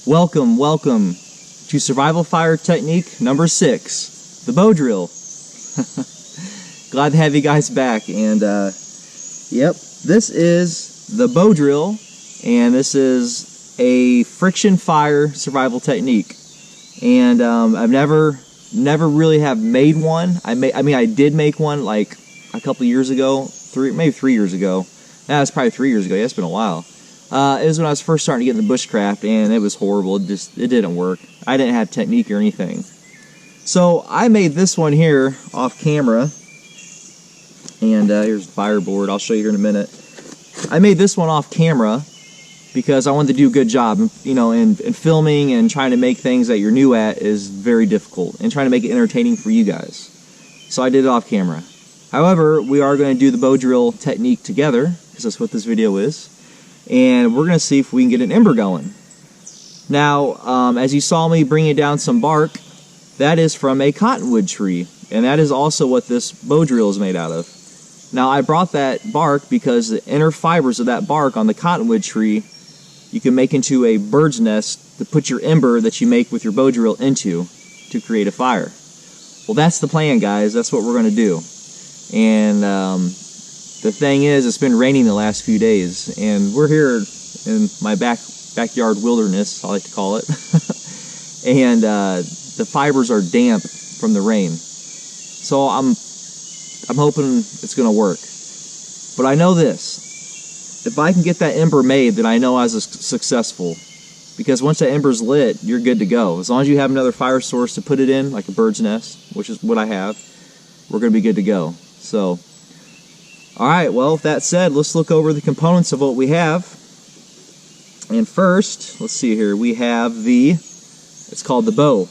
Welcome to survival fire technique number 6, the Bowdrill. Glad to have you guys back, and yep, this is the Bowdrill, and this is a friction fire survival technique. And I've never really have made one. I did make one like a couple years ago, maybe 3 years ago. That was probably 3 years ago. Yeah, it's been a while. It was when I was first starting to get into bushcraft, and it was horrible. It didn't work. I didn't have technique or anything. So I made this one here off camera, and here's the fireboard. I'll show you here in a minute. I made this one off camera because I wanted to do a good job. You know, and filming and trying to make things that you're new at is very difficult, and trying to make it entertaining for you guys. So I did it off camera. However, we are going to do the Bowdrill technique together, because that's what this video is. And we're going to see if we can get an ember going. Now, as you saw me bringing down some bark, that is from a cottonwood tree, and that is also what this Bowdrill is made out of. Now, I brought that bark because the inner fibers of that bark on the cottonwood tree you can make into a bird's nest to put your ember that you make with your Bowdrill into to create a fire. Well, that's the plan, guys. That's what we're going to do. And the thing is, it's been raining the last few days, and we're here in my backyard wilderness, I like to call it. And the fibers are damp from the rain. So I'm hoping it's going to work. But I know this: if I can get that ember made, then I know I was successful. Because once that ember's lit, you're good to go. As long as you have another fire source to put it in, like a bird's nest, which is what I have, we're going to be good to go. So, alright, well, with that said, let's look over the components of what we have. And first, let's see here, we have it's called the bow.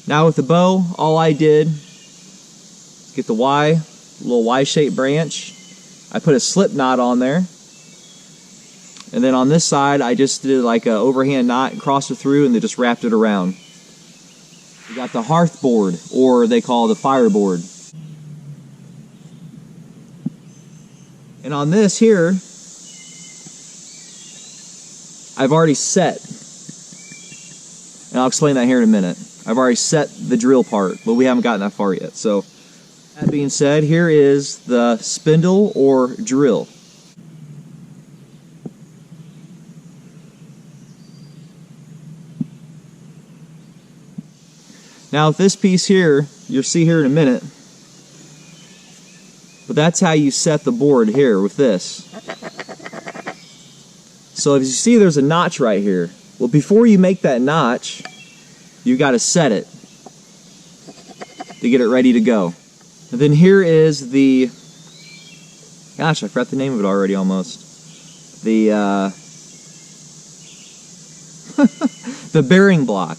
Now with the bow, all I did is get the little Y-shaped branch. I put a slip knot on there. And then on this side, I just did like an overhand knot and crossed it through, and then just wrapped it around. We got the hearth board, or they call it the fireboard. And on this here, I've already set. And I'll explain that here in a minute. I've already set the drill part, but we haven't gotten that far yet. So, that being said, here is the spindle or drill. Now with this piece here, you'll see here in a minute, but that's how you set the board here with this. So as you see, there's a notch right here. Well, before you make that notch, you got to set it to get it ready to go. And then here is the, gosh, I forgot the name of it already almost. The the bearing block.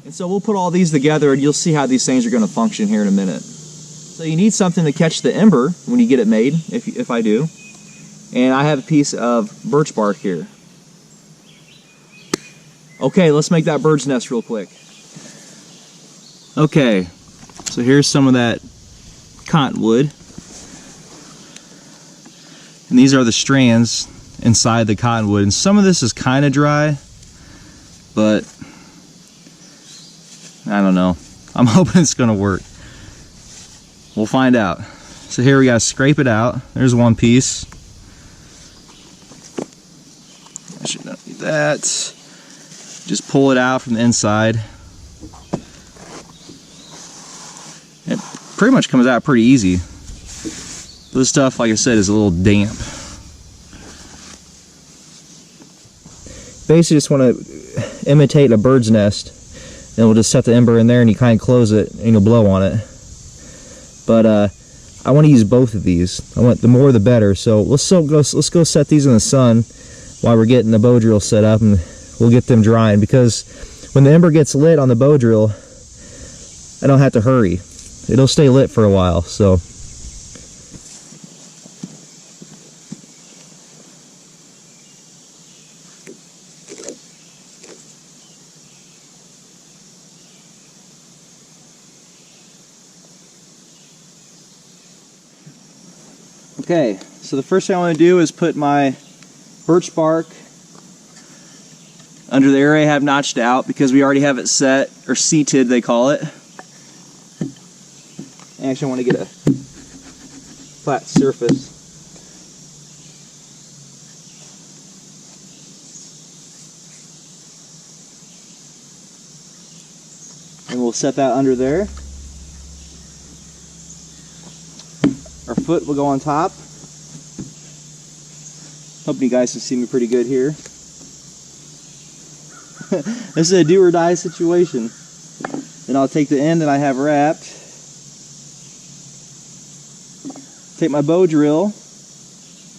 And so we'll put all these together, and you'll see how these things are going to function here in a minute. So you need something to catch the ember when you get it made, if I do. And I have a piece of birch bark here. Okay, let's make that bird's nest real quick. Okay, so here's some of that cottonwood. And these are the strands inside the cottonwood. And some of this is kind of dry, but I don't know. I'm hoping it's going to work. We'll find out. So here we got to scrape it out. There's one piece. I should not do that. Just pull it out from the inside. It pretty much comes out pretty easy. This stuff, like I said, is a little damp. Basically just want to imitate a bird's nest. Then we'll just set the ember in there, and you kind of close it, and you'll blow on it. But I want to use both of these. I want the more the better. So let's go set these in the sun while we're getting the Bowdrill set up, and we'll get them drying. Because when the ember gets lit on the Bowdrill, I don't have to hurry. It'll stay lit for a while. So. Okay, so the first thing I want to do is put my birch bark under the area I have notched out, because we already have it set, or seated they call it. I actually want to get a flat surface. And we'll set that under there. Our foot will go on top. Hope you guys can see me pretty good here. This is a do or die situation. Then I'll take the end that I have wrapped, take my Bowdrill,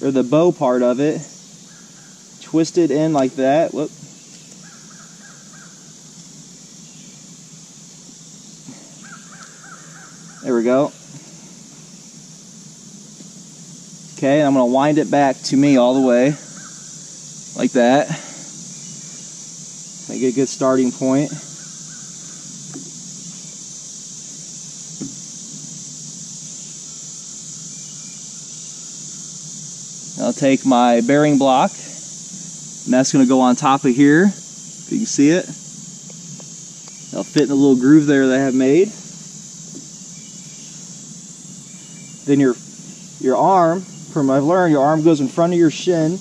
or the bow part of it, twist it in like that. Whoop. There we go. Okay, and I'm going to wind it back to me all the way, like that. Make it a good starting point. I'll take my bearing block, and that's going to go on top of here, if you can see it. It'll fit in the little groove there that I have made. Then your arm, from what I've learned, your arm goes in front of your shin,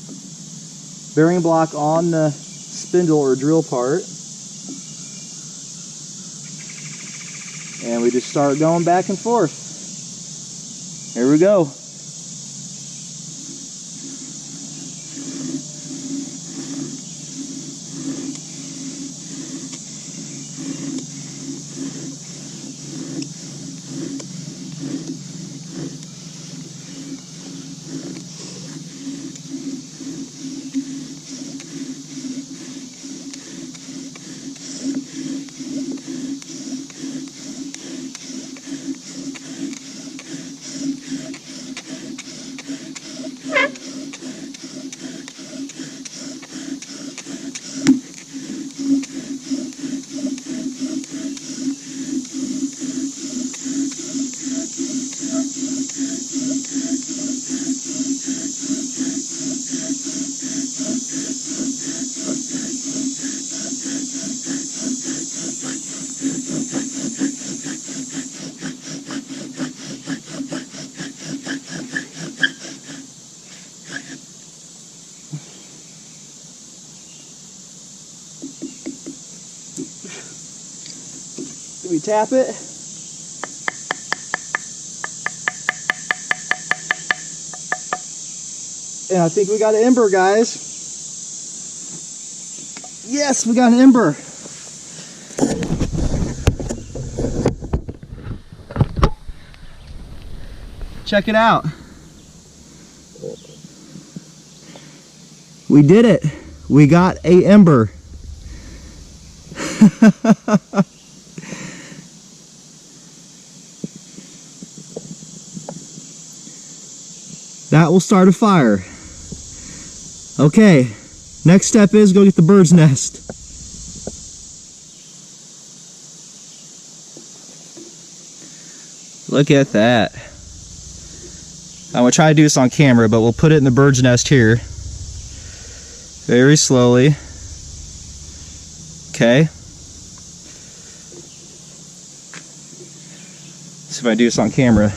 bearing block on the spindle or drill part, and we just start going back and forth. Here we go. We tap it. And I think we got an ember, guys. Yes, we got an ember. Check it out. We did it. We got a ember. That will start a fire. Okay, next step is go get the bird's nest. Look at that. I'm going to try to do this on camera, but we'll put it in the bird's nest here. Very slowly. Okay. See if I do this on camera.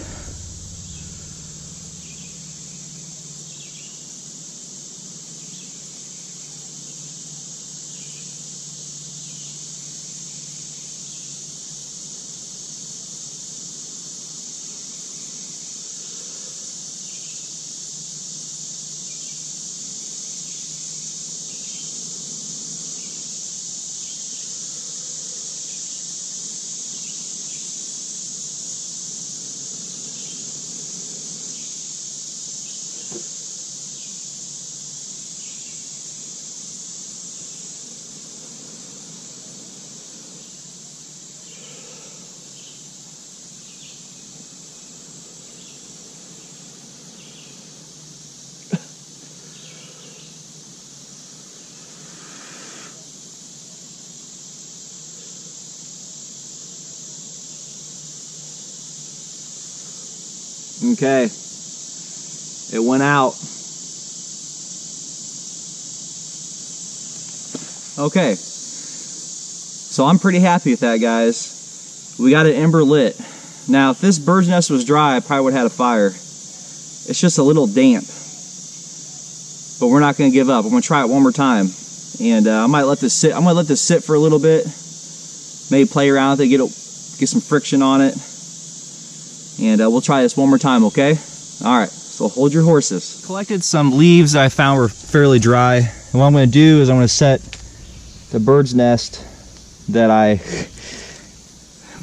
Okay, It went out. Okay. So I'm pretty happy with that, guys. We got an ember lit. Now, if this bird's nest was dry, I probably would have had a fire. It's just a little damp. But we're not going to give up. I'm going to try it one more time. And I might let this sit. I'm going to let this sit for a little bit. Maybe play around with it, get some friction on it. And we'll try this one more time, okay? All right, so hold your horses. Collected some leaves that I found were fairly dry. And what I'm going to do is I'm going to set the bird's nest that I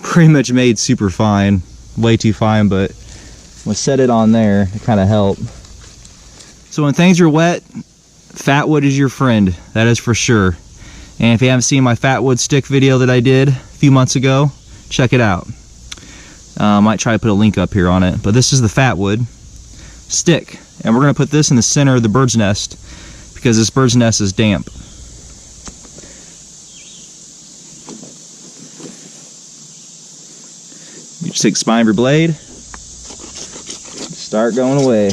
pretty much made super fine. Way too fine, but I'm going to set it on there to kind of help. So when things are wet, fat wood is your friend. That is for sure. And if you haven't seen my fat wood stick video that I did a few months ago, check it out. I might try to put a link up here on it. But this is the fat wood stick. And we're going to put this in the center of the bird's nest because this bird's nest is damp. You just take the spine of your blade, start going away.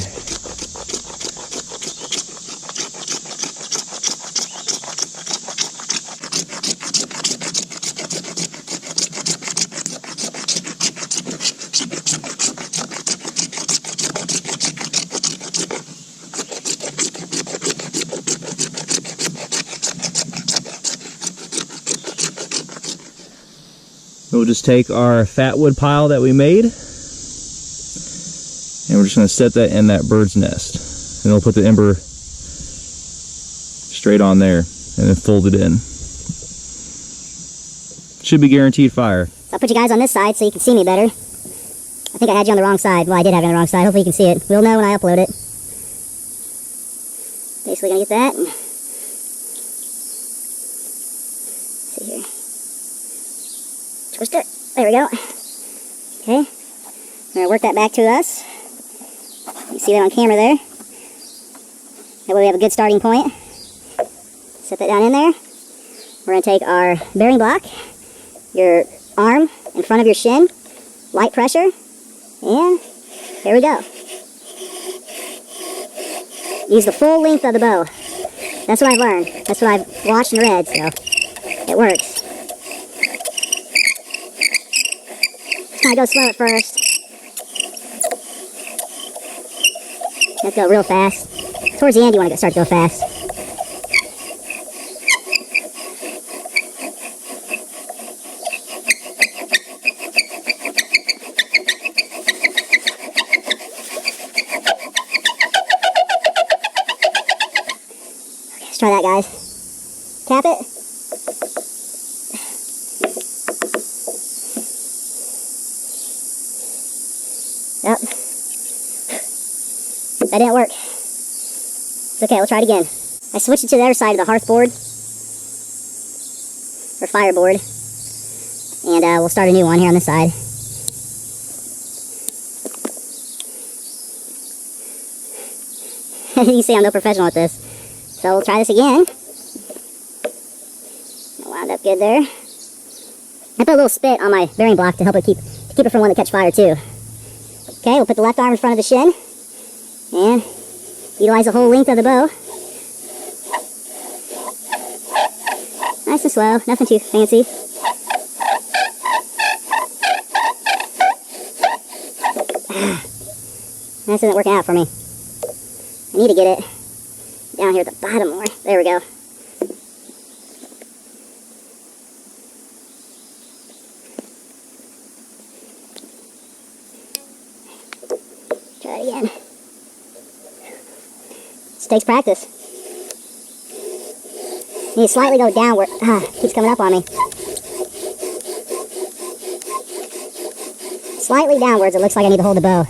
We'll just take our fat wood pile that we made, and we're just going to set that in that bird's nest. And we'll put the ember straight on there, and then fold it in. Should be guaranteed fire. So I'll put you guys on this side so you can see me better. I think I had you on the wrong side. Well, I did have you on the wrong side. Hopefully you can see it. We'll know when I upload it. Basically going to get that. Let's see here. Twist it. There we go. Okay. We're going to work that back to us. You can see that on camera there. That way we have a good starting point. Set that down in there. We're going to take our bearing block, your arm in front of your shin, light pressure, and there we go. Use the full length of the bow. That's what I've learned. That's what I've watched and read, so it works. Kind of go slow at first. Let's go real fast. Towards the end, you want to start to go fast. Okay, let's try that, guys. Tap it. Yep. That didn't work. It's okay, we'll try it again. I switched it to the other side of the hearth board, or fireboard, and we'll start a new one here on this side. You can see I'm no professional at this. So we'll try this again. It wound up good there. I put a little spit on my bearing block to help it keep it from wanting to catch fire too. Okay, we'll put the left arm in front of the shin and utilize the whole length of the bow. Nice and slow, nothing too fancy. This isn't working out for me. I need to get it down here at the bottom more. There we go. Try it again. This takes practice. Need to slightly go downward. Keeps coming up on me. Slightly downwards, it looks like I need to hold the bow.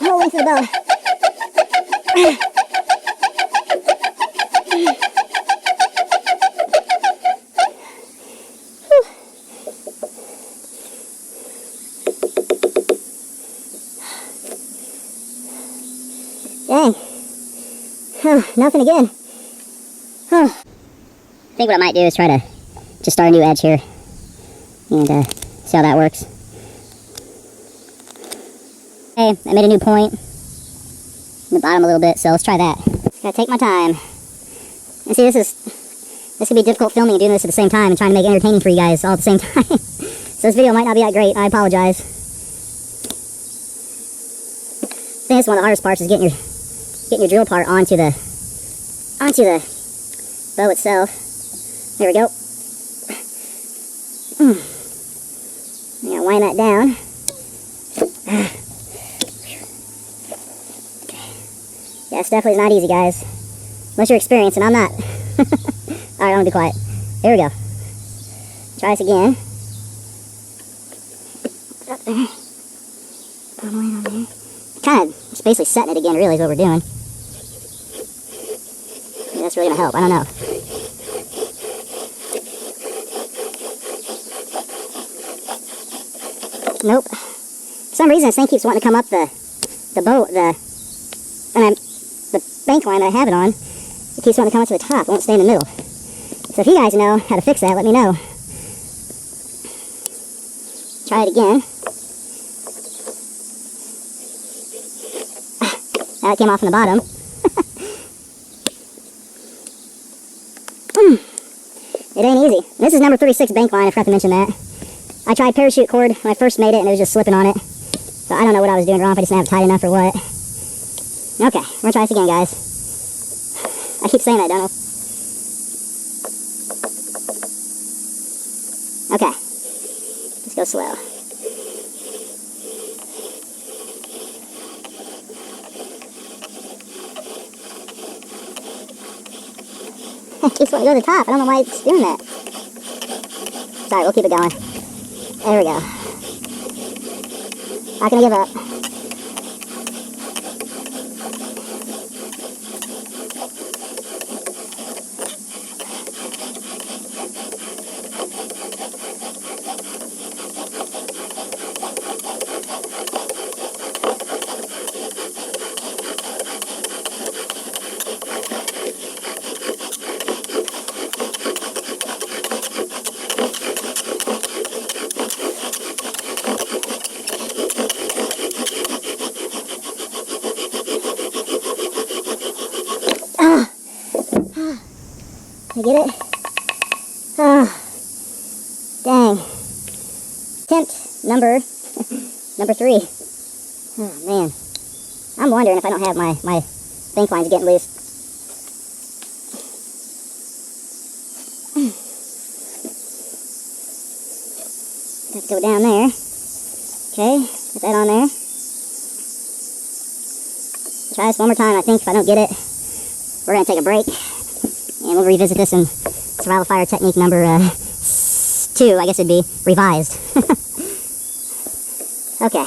Whole length of the bow. Dang. Oh, nothing again. Oh. I think what I might do is try to just start a new edge here and see how that works. Okay, I made a new point in the bottom a little bit, so let's try that. Gotta take my time. And see, this could be difficult filming and doing this at the same time and trying to make it entertaining for you guys all at the same time. So this video might not be that great. I apologize. I think that's one of the hardest parts is getting your drill part onto the bow itself. There we go. I'm gonna wind that down. Yeah, it's definitely not easy, guys. Unless you're experienced, and I'm not. Alright, I'm gonna be quiet. There we go. Try this again. Up there. Put my weight on there. Kind of just basically setting it again, really, is what we're doing. Maybe that's really gonna help. I don't know. Nope. For some reason, this thing keeps wanting to come up the bank line that I have it on. It keeps wanting to come up to the top. It won't stay in the middle. So if you guys know how to fix that, let me know. Try it again. Now it came off in the bottom. It ain't easy. This is number 36 bank line, I forgot to mention that. I tried parachute cord when I first made it and it was just slipping on it. So I don't know what I was doing wrong, if I just didn't have it tight enough or what. Okay, we're gonna try this again, guys. I keep saying that, don't I? Okay, let's go slow. It keeps wanting to go to the top. I don't know why it's doing that. Sorry, we'll keep it going. There we go. Not gonna give up. I get it? Oh, dang. Attempt number 3. Oh, man. I'm wondering if I don't have my bank lines getting loose. Let's go down there. Okay, put that on there. Try this one more time. I think if I don't get it, we're going to take a break. And we'll revisit this in survival fire technique number 2, I guess it'd be, revised. Okay.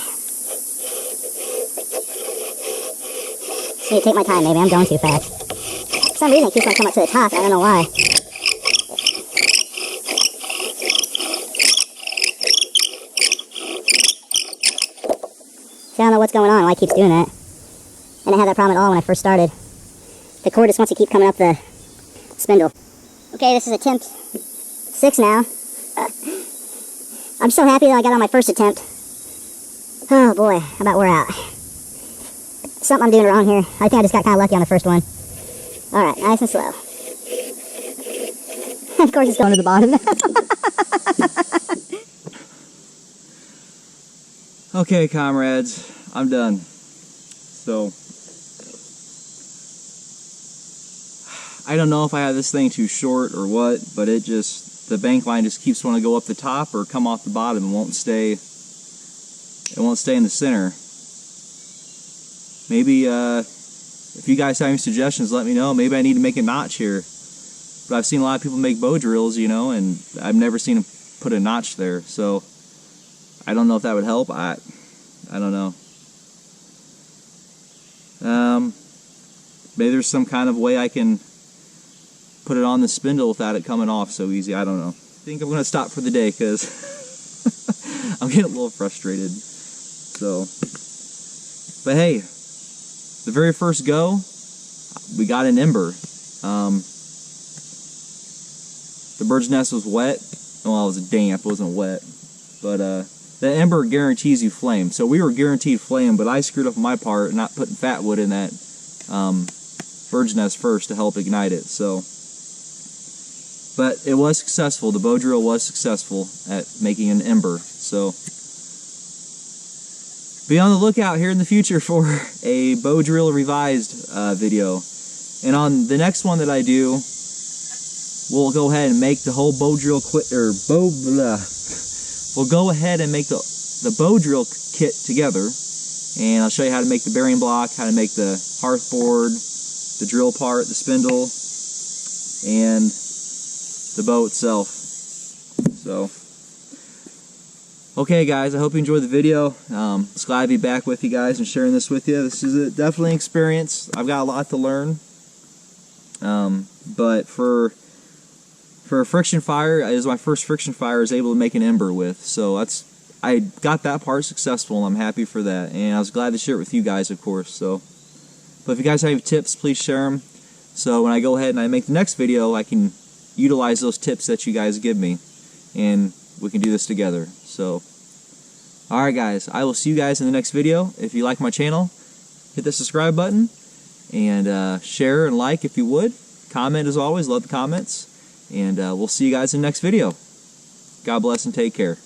Just need to take my time, maybe. I'm going too fast. For some reason, it keeps on coming up to the top, and I don't know why. See, I don't know what's going on, why it keeps doing that. I didn't have that problem at all when I first started. The cord just wants to keep coming up the spindle. Okay, this is attempt 6 now. I'm so happy that I got on my first attempt. Oh boy, how about we're out. Something I'm doing wrong here. I think I just got kind of lucky on the first one. Alright, nice and slow. Of course it's going to the bottom. Okay, comrades, I'm done. So, I don't know if I have this thing too short or what, but the bank line just keeps wanting to go up the top or come off the bottom and won't stay in the center. Maybe, if you guys have any suggestions, let me know. Maybe I need to make a notch here. But I've seen a lot of people make bow drills, you know, and I've never seen them put a notch there. So, I don't know if that would help. I don't know. Maybe there's some kind of way I can put it on the spindle without it coming off so easy. I don't know. I think I'm going to stop for the day because I'm getting a little frustrated. So, but hey, the very first go, we got an ember. The bird's nest was wet. Well, it was damp, it wasn't wet. But the ember guarantees you flame. So we were guaranteed flame, but I screwed up my part not putting fat wood in that bird's nest first to help ignite it. So, but it was successful. The Bowdrill was successful at making an ember. So be on the lookout here in the future for a Bowdrill revised video. And on the next one that I do, we'll go ahead and make the whole Bowdrill We'll go ahead and make the Bowdrill kit together, and I'll show you how to make the bearing block, how to make the hearth board, the drill part, the spindle, and the bow itself. So, okay guys, I hope you enjoyed the video. It's glad to be back with you guys and sharing this with you. This is definitely an experience. I've got a lot to learn. But for a friction fire, it was my first friction fire I was able to make an ember with. So I got that part successful, and I'm happy for that. And I was glad to share it with you guys, of course. So, but if you guys have any tips, please share them. So when I go ahead and I make the next video, I can utilize those tips that you guys give me, and we can do this together. So, alright guys, I will see you guys in the next video. If you like my channel, hit the subscribe button, and share and like if you would. Comment as always, love the comments. And we'll see you guys in the next video. God bless and take care.